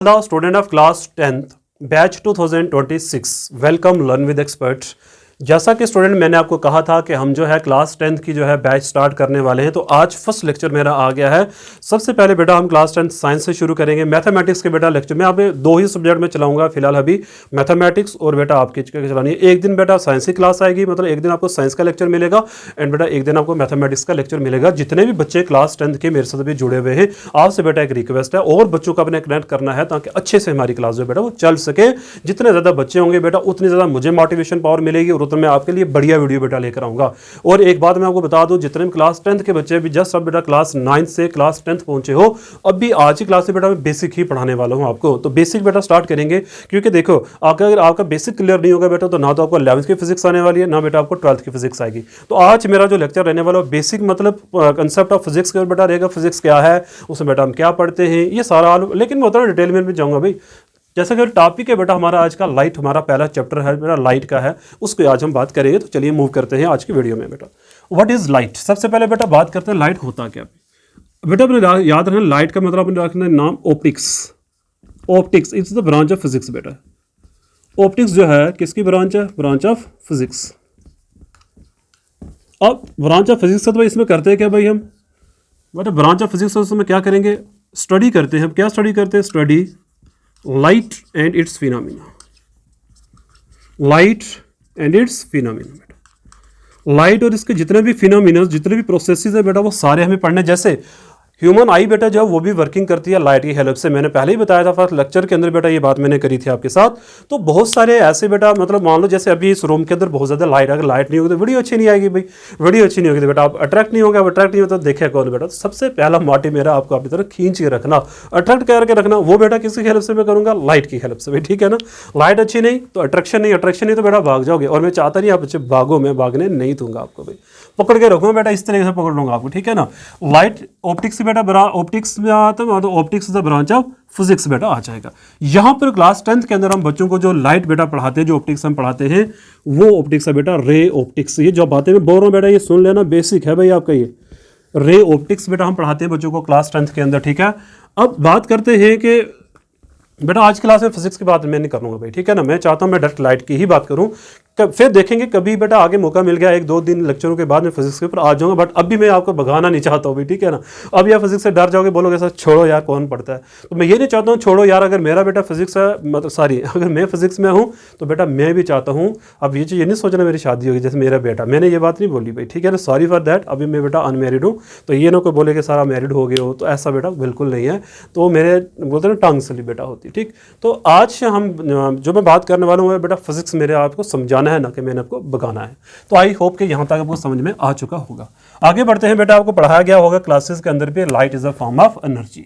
The student of class 10th batch 2026 welcome learn with expert. जैसा कि student मैंने आपको कहा था कि हम जो है क्लास 10th की जो है बैच स्टार्ट करने वाले हैं, तो आज फर्स्ट लेक्चर मेरा आ गया है। सबसे पहले बेटा हम क्लास 10th साइंस से शुरू करेंगे। मैथमेटिक्स के बेटा लेक्चर मैं आप दो ही सब्जेक्ट में चलाऊंगा फिलहाल, अभी मैथमेटिक्स और बेटा आपकी चलानी है। एक दिन बेटा साइंस की क्लास आएगी, मतलब एक दिन आपको साइंस का लेक्चर मिलेगा एंड बेटा एक दिन आपको मैथमेटिक्स का लेक्चर मिलेगा। जितने भी बच्चे क्लास 10th के मेरे साथ भी जुड़े हुए हैं, आपसे बेटा एक रिक्वेस्ट है और बच्चों को अपने कनेक्ट करना है ताकि अच्छे से हमारी क्लास जो बेटा वो चल सके। जितने ज़्यादा बच्चे होंगे बेटा उतनी ज़्यादा मुझे मोटिवेशन पावर मिलेगी और उतना मैं आपके लिए बढ़िया वीडियो बेटा लेकर आऊंगा। और एक बात मैं आपको बता दूं, जितने भी क्लास 10th के बच्चे भी जस्ट अब बेटा क्लास 9 से क्लास 10th पहुंचे हो, अब भी आज की क्लास से बेटा मैं बेसिक ही पढ़ाने वाला हूं आपको। तो बेसिक बेटा स्टार्ट करेंगे, क्योंकि देखो अगर आपका बेसिक क्लियर नहीं होगा बेटा तो ना तो आपको 11th की फिजिक्स आने वाली है, ना बेटा आपको 12th की फिजिक्स आएगी। तो आज मेरा जो लेक्चर रहने वाला है बेसिक मतलब कंसेप्ट ऑफ फिजिक्स के बेटा रहेगा। फिजिक्स क्या है, उसमें बेटा हम क्या पढ़ते हैं, ये सारा। लेकिन मैं उतना डिटेल में भी जाऊंगा भाई। जैसा कि टॉपिक है बेटा हमारा आज का लाइट, हमारा पहला चैप्टर है बेटा लाइट का है, उसको आज हम बात करेंगे। तो चलिए मूव करते हैं आज की वीडियो में बेटा। What is light? सबसे पहले बेटा बात करते हैं लाइट होता क्या बेटा। अपने याद रखना लाइट का मतलब अपने रखना नाम optics. Optics it's the branch of physics बेटा। ऑप्टिक्स जो है किसकी ब्रांच है? Branch of physics. अब ब्रांच ऑफ फिजिक्स है तो इसमें करते हैं क्या भाई हम बेटा? ब्रांच ऑफ फिजिक्स उसमें क्या करेंगे? स्टडी करते हैं। हम क्या स्टडी करते हैं? Study light and it's phenomena. Light and it's phenomena बेटा। लाइट और इसके जितने भी फिनोमिना, जितने भी प्रोसेसेस है बेटा वो सारे हमें पढ़ने। जैसे ह्यूमन आई बेटा जो वो भी वर्किंग करती है लाइट की हेल्प से। मैंने पहले ही बताया था फर्स्ट लेक्चर के अंदर बेटा, ये बात मैंने करी थी आपके साथ। तो बहुत सारे ऐसे बेटा मतलब मान लो जैसे अभी इस रूम के अंदर बहुत ज़्यादा लाइट, अगर लाइट नहीं होगी तो वीडियो अच्छी नहीं आएगी भाई। वीडियो अच्छी नहीं होगी तो बेटा आप अट्रैक्ट नहीं होगा। अट्रैक्ट नहीं होता तो देखे कौन बेटा? तो सबसे पहला मोटिव मेरा आपको अपनी तरफ खींच के रखना, अट्रैक्ट करके रखना। वो बेटा किसकी हेल्प से मैं करूँगा? लाइट की हेल्प से भाई, ठीक है ना। लाइट अच्छी नहीं तो अट्रैक्शन नहीं, अट्रैक्शन नहीं तो बेटा भाग जाओगे। और मैं चाहता नहीं आप बच्चे भागो, मैं भागने नहीं दूंगा आपको भाई। पकड़ के रखूँगा बेटा, इस तरीके से पकड़ लूँगा आपको, ठीक है ना। लाइट ऑप्टिक्स बेटा, ऑप्टिक्स में आता है तो optics is the branch of physics बेटा आ जाएगा। यहाँ पर क्लास 10th के अंदर हम बच्चों को जो लाइट बेटा पढ़ाते हैं, जो ऑप्टिक्स हम पढ़ाते हैं, वो ऑप्टिक्स है बेटा रे ऑप्टिक्स। ये जो बातें मैं बोल रहा हूँ बेटा ये सुन लेना, बेसिक है भाई आपका। ये रे ऑप्टिक्स बेटा हम पढ़ाते हैं बच्चों को क्लास 10th के अंदर, ठीक है। अब बात करते हैं कि बेटा आज क्लास में फिजिक्स की बात मैं नहीं करूँगा भाई, ठीक है ना। मैं चाहता हूँ मैं डायरेक्ट लाइट की ही बात करूँ। फिर देखेंगे कभी बेटा आगे मौका मिल गया, एक दो दिन लेक्चरों के बाद मैं फिजिक्स के ऊपर आ जाऊंगा। बट अभी मैं आपको भगाना नहीं चाहता हूँ भाई, ठीक है ना। अब यार फिजिक्स से डर जाओगे, बोलोगे सर छोड़ो यार कौन पढ़ता है। तो मैं ये नहीं चाहता हूँ छोड़ो यार। अगर मेरा बेटा फिजिक्स है मतलब सॉरी अगर मैं फिजिक्स में हूँ तो बेटा मैं भी चाहता हूँ। अब ये चीज़ ये नहीं सोचना मेरी शादी होगी जैसे मेरा बेटा, मैंने ये बात नहीं बोली भाई, ठीक है ना। Sorry for that. अभी मैं बेटा अनमेरिड हूँ, तो ये ना कोई बोले कि सारा मैरिड हो गए हो, तो ऐसा बेटा बिल्कुल नहीं है। तो मेरे बोलते ना टंग स्लिप बेटा होती, ठीक। तो आज हम जो मैं बात करने वाला हूँ बेटा फिजिक्स मेरे आपको समझाना है, ना कि मैंने आपको भगाना है। तो आई होप कि यहाँ तक आपको समझ में आ चुका होगा। आगे बढ़ते हैं बेटा। आपको पढ़ाया गया होगा क्लासेस के अंदर पे light is a form of energy.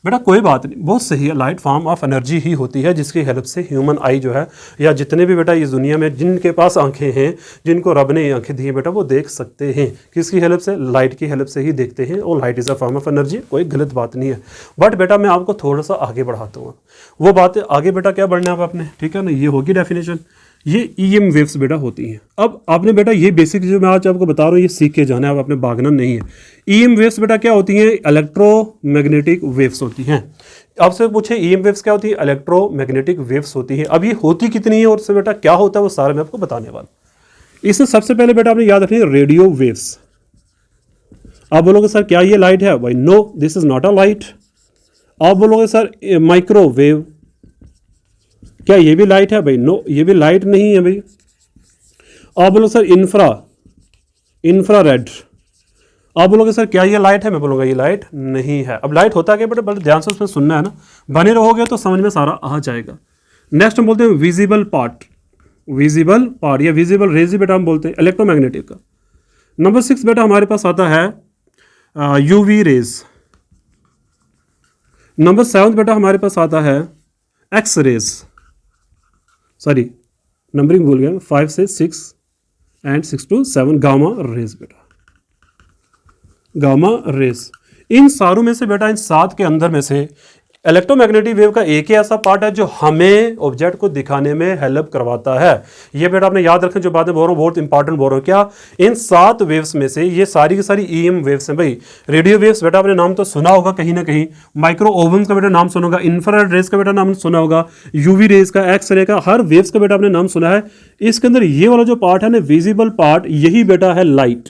बेटा कोई बात नहीं, बहुत सही है। लाइट फॉर्म ऑफ एनर्जी ही होती है जिसकी हेल्प से ह्यूमन आई जो है, या जितने भी बेटा इस दुनिया में जिनके पास आंखें हैं, जिनको रब ने आंखें दी हैं बेटा, वो देख सकते हैं। किसकी हेल्प से? लाइट की हेल्प से ही देखते हैं। और light is a form of energy, कोई गलत बात नहीं है। बट बेटा मैं आपको थोड़ा सा आगे बढ़ाता हूँ। वो बातें आगे बेटा क्या बढ़ना है आप अपने, ठीक है ना। ये होगी डेफिनेशन। ये ईएम वेव्स बेटा होती हैं। अब आपने बेटा ये बेसिक जो मैं आज आपको बता रहा हूँ ये सीख के जाना है, अब आपने भागना नहीं है। ईएम वेव्स बेटा क्या होती हैं? इलेक्ट्रोमैग्नेटिक वेव्स होती हैं। आपसे पूछे ईएम वेव्स क्या होती है? इलेक्ट्रोमैग्नेटिक वेव्स होती हैं। अब ये होती कितनी है और उससे बेटा क्या होता है वो सारा मैं आपको बताने वाला। इसमें सबसे पहले बेटा आपने याद रखनी है रेडियो वेव्स। आप बोलोगे सर क्या ये लाइट है? भाई no, this is not a light. आप बोलोगे सर माइक्रोवेव, क्या ये भी लाइट है? भाई नो, ये भी लाइट नहीं है भाई। आप बोलो सर इंफ्रारेड। आप बोलोगे सर क्या ये लाइट है? मैं बोलूँगा ये लाइट नहीं है। अब लाइट होता क्या बेटा? बड़े ध्यान से उसमें सुनना है ना, बने रहोगे तो समझ में सारा आ जाएगा। नेक्स्ट हम बोलते हैं विजिबल पार्ट। विजिबल पार्ट या विजिबल रेज बेटा हम बोलते हैं इलेक्ट्रोमैग्नेटिक का। नंबर 6 बेटा हमारे पास आता है यूवी रेज। नंबर 7 बेटा हमारे पास आता है एक्स रेज। सॉरी नंबरिंग भूल गया, 5 से 6 एंड 6 to 7 गामा रेज बेटा। गामा रेज इन सारों में से बेटा, इन 7 के अंदर में से इलेक्ट्रोमैग्नेटिक वेव का एक ही ऐसा पार्ट है जो हमें ऑब्जेक्ट को दिखाने में हेल्प करवाता है। ये बेटा आपने याद रखें, जो बातें बोल रहा हूँ बहुत इंपॉर्टेंट बोल रहा हूँ। क्या इन 7 वेव्स में से ये सारी की सारी ईएम वेव्स हैं भाई। रेडियो वेव्स बेटा आपने नाम तो सुना होगा कहीं ना कहीं, माइक्रो ओवन्स का बेटा नाम सुना होगा, इंफ्रारेड रेज का बेटा नाम सुना होगा, यूवी रेज का, एक्स रे का, हर वेव्स का बेटा आपने नाम सुना है। इसके अंदर ये वाला जो पार्ट है ना, विजिबल पार्ट, यही बेटा है लाइट।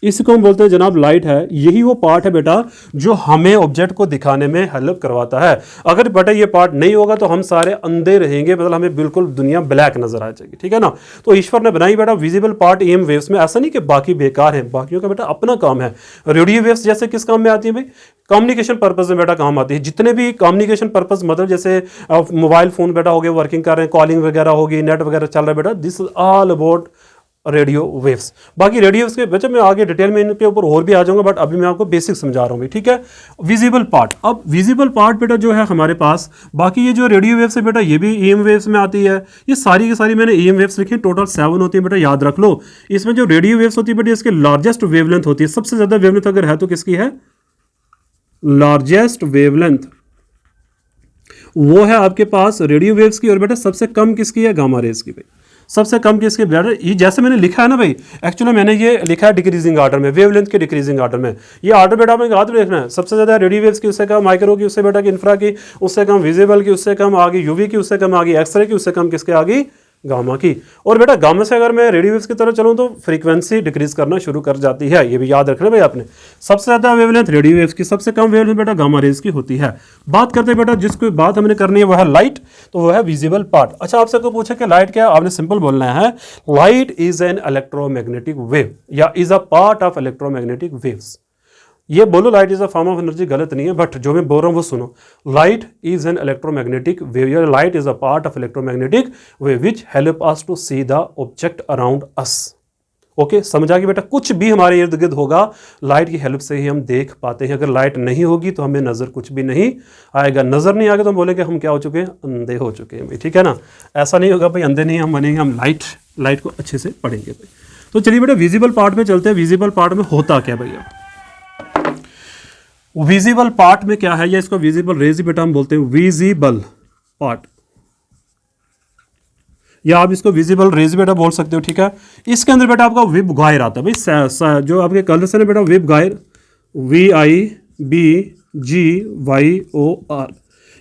इसको हम बोलते हैं जनाब लाइट है। यही वो पार्ट है बेटा जो हमें ऑब्जेक्ट को दिखाने में हेल्प करवाता है। अगर बेटा ये पार्ट नहीं होगा तो हम सारे अंधे रहेंगे, मतलब हमें बिल्कुल दुनिया ब्लैक नजर आ जाएगी, ठीक है ना। तो ईश्वर ने बनाई बेटा विजिबल पार्ट ईएम वेव्स में। ऐसा नहीं कि बाकी बेकार है, बाकियों का बेटा अपना काम है। रेडियो वेव्स जैसे किस काम में आती है भाई, कम्युनिकेशन पर्पज में बेटा काम आती है। जितने भी कम्युनिकेशन पर्पज, मतलब जैसे मोबाइल फोन बेटा हो गए वर्किंग कर रहे हैं, कॉलिंग वगैरह होगी, नेट वगैरह चल रहा है बेटा, this is all about radio waves. बाकी रेडियो वेव्स के बच्चे मैं आगे डिटेल में इनके ऊपर और भी आ जाऊंगा, बट अभी मैं आपको बेसिक समझा रहा हूँ, ठीक है। विजिबल पार्ट, अब विजिबल पार्ट बेटा जो है हमारे पास, बाकी ये जो रेडियो वेव्स है बेटा ये भी ईएम वेव्स में आती है। ये सारी की सारी मैंने ईएम वेव्स लिखी, टोटल 7 होती है बेटा, याद रख लो। इसमें जो रेडियो वेव्स होती है बेटा इसकी लार्जेस्ट वेवलेंथ होती है। सबसे ज्यादा वेवलेंथ अगर है तो किसकी है, लार्जेस्ट वेवलेंथ वो है आपके पास रेडियो वेव्स की। और बेटा सबसे कम किसकी है, गामा रेज की भाई। सबसे कम किसके बेटा, ये जैसे मैंने लिखा है ना भाई, एक्चुअली मैंने ये लिखा है डिक्रीजिंग ऑर्डर में, वेवलेंथ के डिक्रीजिंग ऑर्डर में। ये ऑर्डर बेटा आपने याद रखना है। सबसे ज्यादा रेडियो वेव्स की, उससे कम माइक्रो की, उससे बेटा की इंफ्रा की, उससे कम विजिबल की, उससे कम आगे यूवी की, उससे कम आगे एक्सरे की, उससे कम किसके आगे, गामा की। और बेटा गामा से अगर मैं रेडियो वेव्स की तरफ चलूं तो फ्रीक्वेंसी डिक्रीज करना शुरू कर जाती है, ये भी याद रखना भाई आपने। सबसे ज्यादा वेवलेंथ रेडियो वेव्स की, सबसे कम वेवलेंथ बेटा गामा रेज की होती है। बात करते हैं बेटा जिसको बात हमने करनी है वो है लाइट, तो वो है विजिबल पार्ट। अच्छा आपसे को पूछा कि लाइट क्या है, आपने सिंपल बोलना है light is an electromagnetic wave या is a part of electromagnetic waves. ये बोलो light is a form of energy गलत नहीं है, बट जो मैं बोल रहा हूँ वो सुनो। Light is an electromagnetic wave या light is a part of electromagnetic wave which help us to see the object around us. Okay, समझ आ गया बेटा। कुछ भी हमारे इर्द गिर्द होगा लाइट की हेल्प से ही हम देख पाते हैं। अगर लाइट नहीं होगी तो हमें नजर कुछ भी नहीं आएगा। नजर नहीं आएगा तो हम बोलेंगे हम क्या हो चुके हैं, अंधे हो चुके हैं भाई, ठीक है ना। ऐसा नहीं होगा भाई, अंधे नहीं हम बनेंगे, हम लाइट को अच्छे से पढ़ेंगे भाई। तो चलिए बेटा विजिबल पार्ट में चलते हैं। विजिबल पार्ट में होता क्या भैया, विजिबल पार्ट में क्या है, या इसको विजिबल रेज बेटा हम बोलते हैं, विजिबल पार्ट, या आप इसको विजिबल रेज बेटा बोल सकते हो, ठीक है। इसके अंदर बेटा आपका विब गायर आता है भाई, जो आपके कलर्स है ना बेटा, विब गायर, VIBGYOR,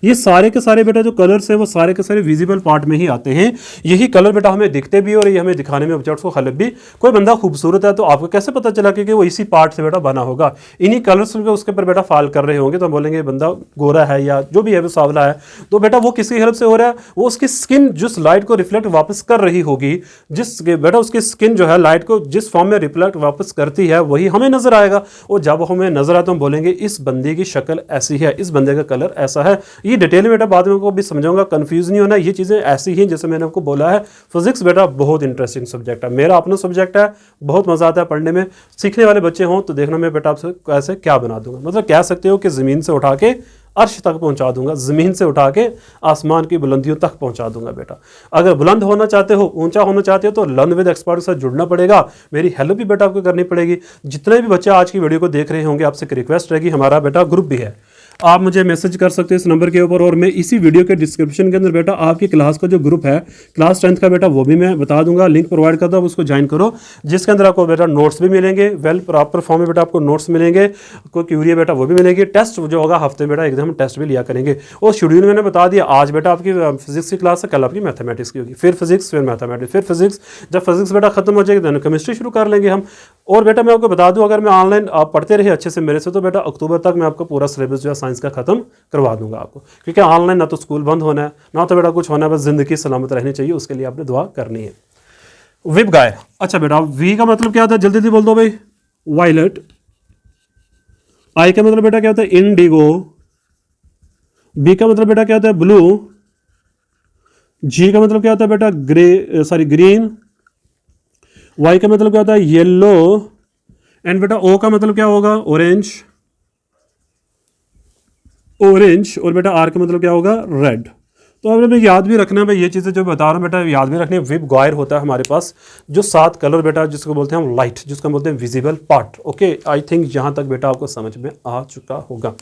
ये सारे के सारे बेटा जो कलर्स है वो सारे के सारे विजिबल पार्ट में ही आते हैं। यही कलर बेटा हमें दिखते भी और ये हमें दिखाने में ऑब्जेक्ट्स को हेल्प भी। कोई बंदा खूबसूरत है तो आपको कैसे पता चला कि वो इसी पार्ट से बेटा बना होगा, इन्हीं कलर्स में उसके ऊपर बेटा फॉल कर रहे होंगे, तो हम बोलेंगे बंदा गोरा है या जो भी है वो सांवला है। तो बेटा वो किसकी हेल्प से हो रहा है, वो उसकी स्किन जिस लाइट को रिफ्लेक्ट वापस कर रही होगी, जिस बेटा उसकी स्किन जो है लाइट को जिस फॉर्म में रिफ्लेक्ट वापस करती है वही हमें नजर आएगा। और जब हमें नजर आए तो हम बोलेंगे इस बंदे की शक्ल ऐसी है, इस बंदे का कलर ऐसा है। ये डिटेल में बेटा बाद में को भी समझाऊंगा, कंफ्यूज नहीं होना। ये चीजें ऐसी ही जैसे मैंने आपको बोला है। फिजिक्स बेटा बहुत इंटरेस्टिंग सब्जेक्ट है, मेरा अपना सब्जेक्ट है, बहुत मजा आता है पढ़ने में। सीखने वाले बच्चे हों तो देखना मैं बेटा आपसे कैसे क्या बना दूंगा, मतलब कह सकते हो कि जमीन से उठा के अर्श तक पहुंचा दूंगा, जमीन से उठा के आसमान की बुलंदियों तक पहुंचा दूंगा बेटा। अगर बुलंद होना चाहते हो, ऊंचा होना चाहते हो तो लर्न विद एक्सपर्ट के साथ जुड़ना पड़ेगा, मेरी हेल्प भी बेटा आपको करनी पड़ेगी। जितने भी बच्चे आज की वीडियो को देख रहे होंगे आपसे एक रिक्वेस्ट रहेगी, हमारा बेटा ग्रुप भी है, आप मुझे मैसेज कर सकते हैं इस नंबर के ऊपर, और मैं इसी वीडियो के डिस्क्रिप्शन के अंदर बेटा आपकी क्लास का जो ग्रुप है क्लास 10th का बेटा वो भी मैं बता दूंगा, लिंक प्रोवाइड करता हूँ, उसको ज्वाइन करो, जिसके अंदर आपको बेटा नोट्स भी मिलेंगे, वेल प्रॉपर फॉर्म में बेटा आपको नोट्स मिलेंगे, कोई क्यूरी है बेटा वो भी मिलेगी, टेस्ट जो होगा हफ्ते में बेटा एकदम टेस्ट भी लिया करेंगे। और शेड्यूल मैंने बता दिया, आज बेटा आपकी फिजिक्स की क्लास है, कल आपकी मैथमेटिक्स की होगी, फिर फिजिक्स, फिर मैथमेटिक्स, फिर फिजिक्स। जब फिजिक्स बेटा खत्म हो जाएगी तो केमिस्ट्री शुरू कर लेंगे हम। और बेटा मैं आपको बता दूं, अगर मैं ऑनलाइन आप पढ़ते रहे अच्छे से मेरे से तो बेटा अक्टूबर तक मैं आपको पूरा सिलेबस जो है साइंस का खत्म करवा दूंगा आपको, क्योंकि ऑनलाइन ना तो स्कूल बंद होना है ना तो बेटा कुछ होना है, बस जिंदगी सलामत रहनी चाहिए, उसके लिए आपने दुआ करनी है। विब गाय, अच्छा बेटा वी का मतलब क्या होता है, जल्दी जल्दी बोल दो भाई, वायलेट। आई का मतलब बेटा क्या होता है, इंडिगो। बी का मतलब बेटा क्या होता है, ब्लू। जी का मतलब क्या होता है बेटा, ग्रीन। वाई का मतलब क्या होता है, येलो। एंड बेटा ओ का मतलब क्या होगा, ऑरेंज। और बेटा आर का मतलब क्या होगा, रेड। तो हमें याद भी रखना है भाई, ये चीज़ें जो बता रहा हूँ बेटा याद भी रखनी है। विब गॉयर होता है हमारे पास जो 7 कलर बेटा, जिसको बोलते हैं हम लाइट, जिसको बोलते हैं visible part. Okay, I think यहाँ तक बेटा आपको समझ में आ चुका होगा।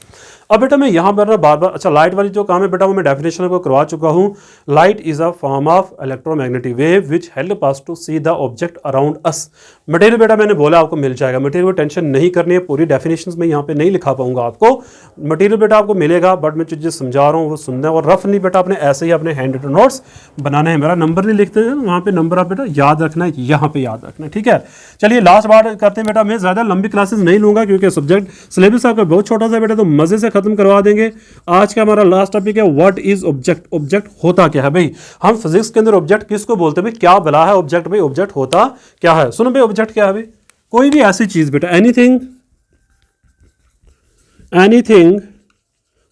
अब बेटा मैं यहाँ पर ना बार बार, अच्छा लाइट वाली जो काम है बेटा वो मैं डेफिनेशन को करवा चुका हूँ। Light is a form of electromagnetic wave which help us to see the object around us. Material बेटा मैंने बोला आपको मिल जाएगा, मटेरियल को टेंशन नहीं करनी है, पूरी डेफिनेशन में यहाँ पे नहीं लिखा पाऊंगा आपको। मटेरियल बेटा आपको मिलेगा, बट मैं चीज़ें समझा रहा हूँ वो सुनना है, और रफ नहीं बेटा अपने ऐसे ही अपने हैंड रिटन नोट्स बनाने हैं। मेरा नंबर नहीं लिखते हैं वहाँ पे, नंबर आप बेटा याद रखना है, यहाँ पे याद रखना है, ठीक है। चलिए लास्ट बात करते हैं बेटा, मैं ज़्यादा लंबी क्लासेस नहीं लूँगा क्योंकि सब्जेक्ट सिलेबस आपका बहुत छोटा सा बेटा, तो मज़े से खत्म करवा देंगे। आज का हमारा लास्ट टॉपिक है व्हाट इज ऑब्जेक्ट। ऑब्जेक्ट होता क्या है भाई, हम फिजिक्स के अंदर ऑब्जेक्ट किसको बोलते हैं भाई, क्या बला है ऑब्जेक्ट भाई, ऑब्जेक्ट होता क्या है। सुनो भाई ऑब्जेक्ट क्या है भाई, कोई भी ऐसी चीज बेटा, एनीथिंग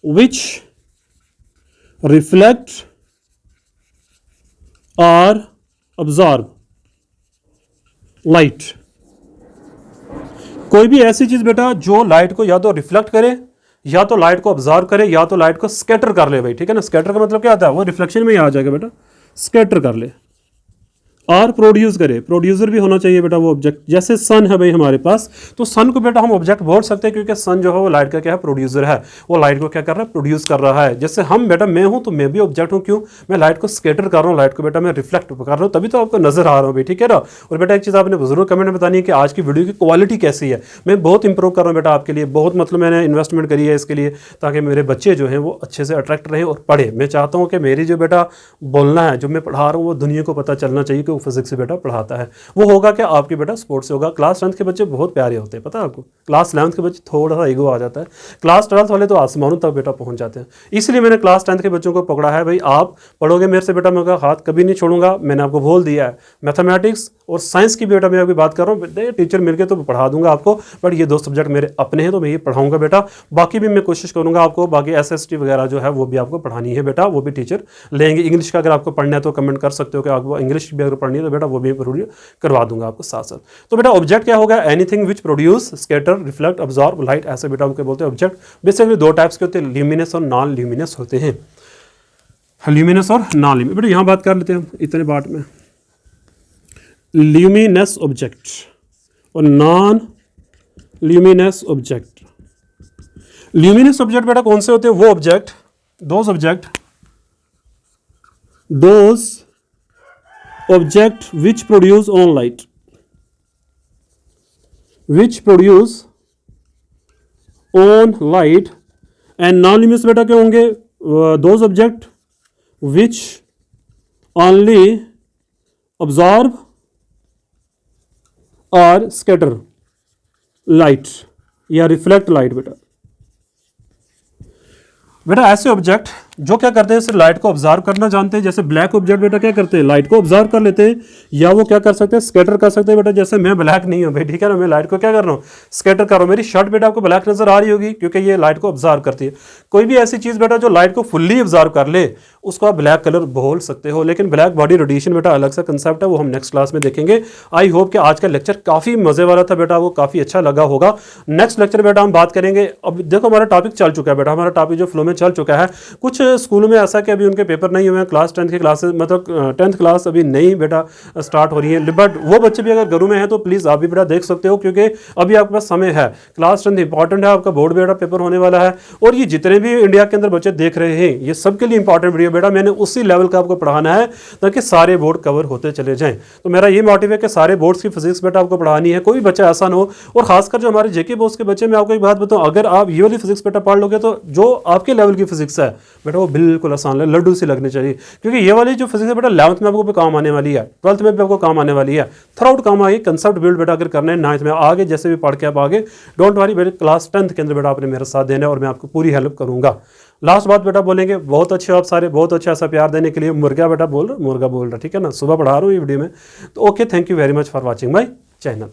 विच रिफ्लेक्ट और अब्जॉर्ब लाइट। कोई भी ऐसी चीज बेटा जो लाइट को या तो रिफ्लेक्ट करे, या तो लाइट को ऑब्जर्व करे, या तो लाइट को स्कैटर कर ले भाई, ठीक है ना। स्कैटर का मतलब क्या आता है, वो रिफ्लेक्शन में ही आ जाएगा बेटा, स्कैटर कर ले। और प्रोड्यूस करे, प्रोड्यूसर भी होना चाहिए बेटा वो ऑब्जेक्ट। जैसे सन है भाई हमारे पास, तो सन को बेटा हम ऑब्जेक्ट बोल सकते हैं क्योंकि सन जो है वो लाइट का क्या है, प्रोड्यूसर है। वो लाइट को क्या कर रहा है, प्रोड्यूस कर रहा है। जैसे हम बेटा, मैं हूं तो मैं भी ऑब्जेक्ट हूं, क्यों, मैं लाइट को स्कैटर कर रहा हूं, लाइट को बेटा मैं रिफ्लेक्ट कर रहा हूं, तभी तो आपको नजर आ रहा हूं भाई, ठीक है ना। और बेटा एक चीज़ आपने जरूर कमेंट में बतानी है कि आज की वीडियो की क्वालिटी कैसी है। मैं बहुत इंप्रूव कर रहा हूँ बेटा आपके लिए, बहुत मतलब मैंने इन्वेस्टमेंट करी है इसके लिए, ताकि मेरे बच्चे जो हैं वो अच्छे से अट्रैक्ट रहें और पढ़े। मैं चाहता हूँ कि मेरी जो बेटा बोलना है, जो मैं पढ़ा रहा हूँ, वो दुनिया को पता चलना चाहिए कि वो फिजिक्स से बेटा आता है। वो होगा क्या, आपके बेटा स्पोर्ट्स से होगा। क्लास 10th के बच्चे बहुत प्यारे होते हैं, पता है आपको। क्लास 11th के बच्चे थोड़ा सा ईगो आ जाता है, क्लास 12th वाले तो आसमानों तक बेटा पहुंच जाते हैं। इसलिए मैंने क्लास 10th के बच्चों को पकड़ा है भाई, आप पढ़ोगे मेरे से बेटा, मैं हाथ कभी नहीं छोड़ूंगा। मैंने आपको बोल दिया है, मैथमेटिक्स और साइंस की बेटा मैं अभी बात कर रहा हूँ, टीचर मिलकर तो पढ़ा दूंगा आपको, बट ये 2 सब्जेक्ट मेरे अपने हैं तो मैं ये पढ़ाऊंगा बेटा। बाकी भी मैं कोशिश करूंगा आपको, बाकी SST वगैरह जो है वो भी आपको पढ़ानी है बेटा, वो भी टीचर लेंगे। इंग्लिश का अगर आपको पढ़ना है तो कमेंट कर सकते हो कि आपको इंग्लिश भी अगर पढ़नी है तो बेटा वो भी करवा दूंगा आपको साथ साथ। तो बेटा ऑब्जेक्ट क्या होगा, anything which produce, scatter, reflect, absorb light, ऐसे बेटा हमको बोलते हैं ऑब्जेक्ट। बेसिकली 2 टाइप्स के होते हैं, ल्यूमिनस और नॉन ल्यूमिनस होते हैं, ल्यूमिनस और नॉन ल्यूमिनस। बेटा यहां बात कर लेते हैं इतने पार्ट में, ल्यूमिनस ऑब्जेक्ट और non luminous object. Luminous object बेटा कौन से होते हैं, वो object, those object which produce on light, and non-luminous बेटा क्या होंगे, those object which only absorb or scatter light या reflect light बेटा ऐसे ऑब्जेक्ट जो क्या करते हैं, सिर्फ लाइट को ऑब्जर्व करना जानते हैं। जैसे ब्लैक ऑब्जेक्ट बेटा क्या करते हैं, लाइट को ऑब्जर्व कर लेते हैं, या वो क्या कर सकते हैं, स्कैटर कर सकते हैं बेटा। जैसे मैं ब्लैक नहीं हूं भाई, ठीक है ना, मैं लाइट को क्या कर रहा हूं, स्कैटर कर रहा हूं। मेरी शर्ट बेटा आपको ब्लैक नजर आ रही होगी क्योंकि ये लाइट को ऑब्जर्व करती है। कोई भी ऐसी चीज बेटा जो लाइट को फुल्ली ऑब्जर्व कर ले, उसको आप ब्लैक कलर बोल सकते हो। लेकिन ब्लैक बॉडी रेडिएशन बेटा अलग सा कंसेप्ट है, वो हम नेक्स्ट क्लास में देखेंगे। आई होप कि आज का लेक्चर काफी मजे वाला था बेटा, वो काफी अच्छा लगा होगा। नेक्स्ट लेक्चर बेटा हम बात करेंगे, अब देखो हमारा टॉपिक चल चुका है बेटा, हमारा टॉपिक जो फ्लो में चल चुका है। कुछ स्कूलों में ऐसा कि अभी उनके पेपर नहीं हुए हैं, क्लास 10th की क्लासेस, मतलब 10th क्लास अभी नहीं बेटा स्टार्ट हो रही है। बट वो बच्चे भी अगर घरों में हैं तो प्लीज़ आप भी बेटा देख सकते हो, क्योंकि अभी आपके पास समय है। क्लास 10th इंपॉर्टेंट है, आपका बोर्ड बेटा पेपर होने वाला है। और ये जितने भी इंडिया के अंदर बच्चे देख रहे हैं, ये सबके लिए इंपॉर्टेंट वीडियो बेटा, मैंने उसी लेवल का आपको पढ़ाना है ताकि सारे बोर्ड कवर होते चले जाएं। तो मेरा ये मोटिव है कि सारे बोर्ड्स की फिजिक्स बेटा आपको पढ़ानी है, कोई बच्चा ऐसा ना हो। और खासकर जो हमारे जेके बोर्ड्स के बच्चे, मैं आपको एक बात बताऊं, अगर आप ये वाली फिजिक्स बेटा पढ़ लोगे तो जो आपके लेवल की फिजिक्स है बेटा वो बिल्कुल आसान है, लड्डू से लगनी चाहिए। क्योंकि ये वाली जो फिजिक्स है बेटा 11th में आपको भी काम आने वाली है, 12th में भी आपको काम आने वाली है, थ्रू काम आएगी। कंसेप्ट बिल्ड बेटा अगर करना है 9th में आगे जैसे भी पढ़ के आप आगे, डोंट वरी बेटा, क्लास 10th के अंदर बेटा आपने मेरा साथ देना है और मैं आपको पूरी हेल्प करूंगा। लास्ट बात बेटा बोलेंगे, बहुत अच्छे आप सारे, बहुत अच्छा ऐसा प्यार देने के लिए। मुर्गा बेटा बोल रहा, मुर्गा बोल रहा, ठीक है ना, सुबह पढ़ा रहा हूँ ये वीडियो में। तो okay, thank you very much for watching my channel.